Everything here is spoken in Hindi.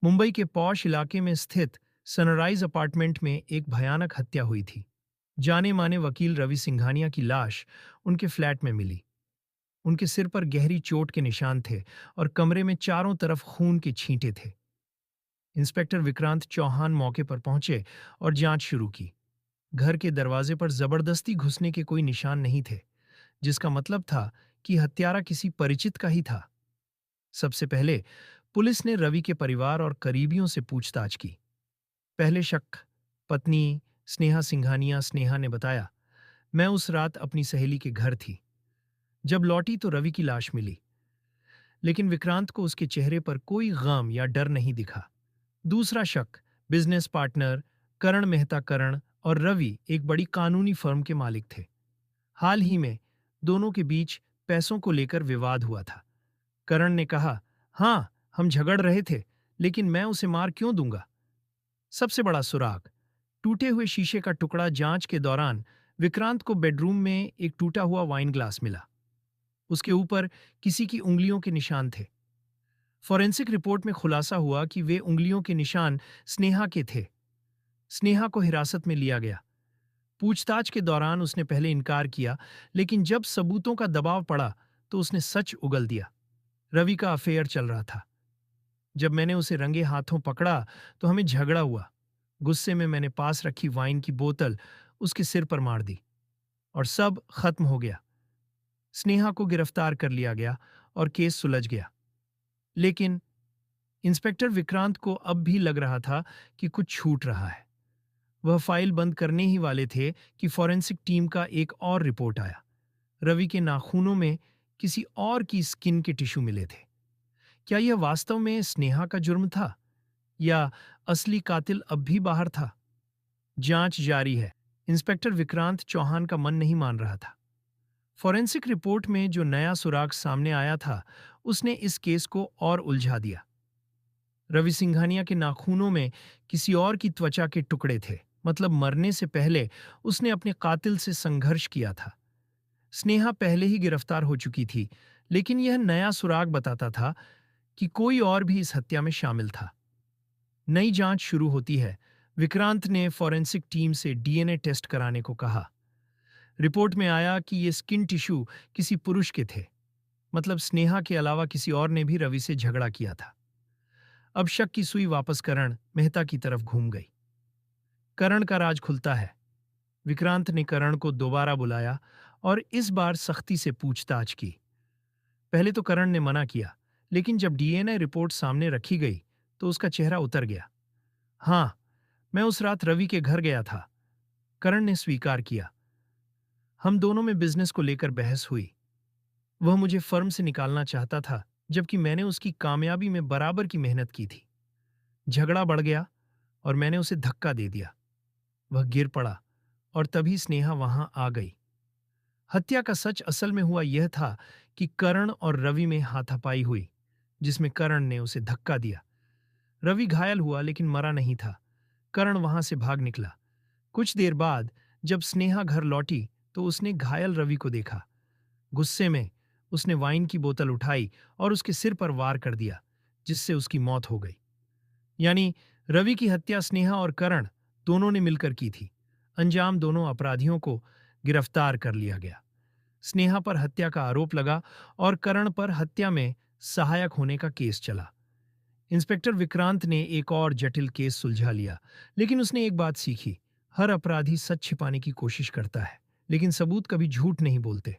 मुंबई के पॉश इलाके में स्थित सनराइज अपार्टमेंट में एक भयानक हत्या हुई थी। जाने माने वकील रवि सिंघानिया की लाश उनके फ्लैट में मिली। उनके सिर पर गहरी चोट के निशान थे और कमरे में चारों तरफ खून के छींटे थे। इंस्पेक्टर विक्रांत चौहान मौके पर पहुंचे और जांच शुरू की। घर के दरवाजे पर जबरदस्ती घुसने के कोई निशान नहीं थे, जिसका मतलब था कि हत्यारा किसी परिचित का ही था। सबसे पहले पुलिस ने रवि के परिवार और करीबियों से पूछताछ की। पहले शक पत्नी स्नेहा ने बताया, मैं उस रात अपनी सहेली के घर थी। जब लौटी तो रवि की लाश मिली, लेकिन विक्रांत को उसके चेहरे पर कोई गम या डर नहीं दिखा। दूसरा शक बिजनेस पार्टनर करण मेहता। करण और रवि एक बड़ी कानूनी फर्म के मालिक थे। हाल ही में दोनों के बीच पैसों को लेकर विवाद हुआ था। करण ने कहा, हाँ, हम झगड़ रहे थे, लेकिन मैं उसे मार क्यों दूंगा। सबसे बड़ा सुराग टूटे हुए शीशे का टुकड़ा। जांच के दौरान विक्रांत को बेडरूम में एक टूटा हुआ वाइन ग्लास मिला। उसके ऊपर किसी की उंगलियों के निशान थे। फॉरेंसिक रिपोर्ट में खुलासा हुआ कि वे उंगलियों के निशान स्नेहा के थे। स्नेहा को हिरासत में लिया गया। पूछताछ के दौरान उसने पहले इनकार किया, लेकिन जब सबूतों का दबाव पड़ा तो उसने सच उगल दिया। रवि का अफेयर चल रहा था। जब मैंने उसे रंगे हाथों पकड़ा तो हमें झगड़ा हुआ। गुस्से में मैंने पास रखी वाइन की बोतल उसके सिर पर मार दी और सब खत्म हो गया। स्नेहा को गिरफ्तार कर लिया गया और केस सुलझ गया। लेकिन इंस्पेक्टर विक्रांत को अब भी लग रहा था कि कुछ छूट रहा है। वह फाइल बंद करने ही वाले थे कि फॉरेंसिक टीम का एक और रिपोर्ट आया। रवि के नाखूनों में किसी और की स्किन के टिश्यू मिले थे। क्या यह वास्तव में स्नेहा का जुर्म था या असली कातिल अब भी बाहर था? जांच जारी है। इंस्पेक्टर विक्रांत चौहान का मन नहीं मान रहा था। फॉरेंसिक रिपोर्ट में जो नया सुराग सामने आया था, उसने इस केस को और उलझा दिया। रवि सिंघानिया के नाखूनों में किसी और की त्वचा के टुकड़े थे, मतलब मरने से पहले उसने अपने कातिल से संघर्ष किया था। स्नेहा पहले ही गिरफ्तार हो चुकी थी, लेकिन यह नया सुराग बताता था कि कोई और भी इस हत्या में शामिल था। नई जांच शुरू होती है। विक्रांत ने फॉरेंसिक टीम से डीएनए टेस्ट कराने को कहा। रिपोर्ट में आया कि ये स्किन टिश्यू किसी पुरुष के थे, मतलब स्नेहा के अलावा किसी और ने भी रवि से झगड़ा किया था। अब शक की सुई वापस करण मेहता की तरफ घूम गई। करण का राज खुलता है। विक्रांत ने करण को दोबारा बुलाया और इस बार सख्ती से पूछताछ की। पहले तो करण ने मना किया, लेकिन जब डीएनए रिपोर्ट सामने रखी गई तो उसका चेहरा उतर गया। हाँ, मैं उस रात रवि के घर गया था, करण ने स्वीकार किया। हम दोनों में बिजनेस को लेकर बहस हुई। वह मुझे फर्म से निकालना चाहता था, जबकि मैंने उसकी कामयाबी में बराबर की मेहनत की थी। झगड़ा बढ़ गया और मैंने उसे धक्का दे दिया। वह गिर पड़ा और तभी स्नेहा वहां आ गई। हत्या का सच असल में हुआ यह था कि करण और रवि में हाथापाई हुई, जिसमें करण ने उसे धक्का दिया। रवि घायल हुआ, लेकिन मरा नहीं था। करण वहां से भाग निकला। कुछ देर बाद जब स्नेहा घर लौटी तो उसने घायल रवि को देखा। गुस्से में उसने वाइन की बोतल उठाई और उसके सिर पर वार कर दिया, जिससे उसकी मौत हो गई। यानी रवि की हत्या स्नेहा और करण दोनों ने मिलकर की थी। अंजाम दोनों अपराधियों को गिरफ्तार कर लिया गया। स्नेहा पर हत्या का आरोप लगा और करण पर हत्या में सहायक होने का केस चला। इंस्पेक्टर विक्रांत ने एक और जटिल केस सुलझा लिया, लेकिन उसने एक बात सीखी। हर अपराधी सच छिपाने की कोशिश करता है, लेकिन सबूत कभी झूठ नहीं बोलते।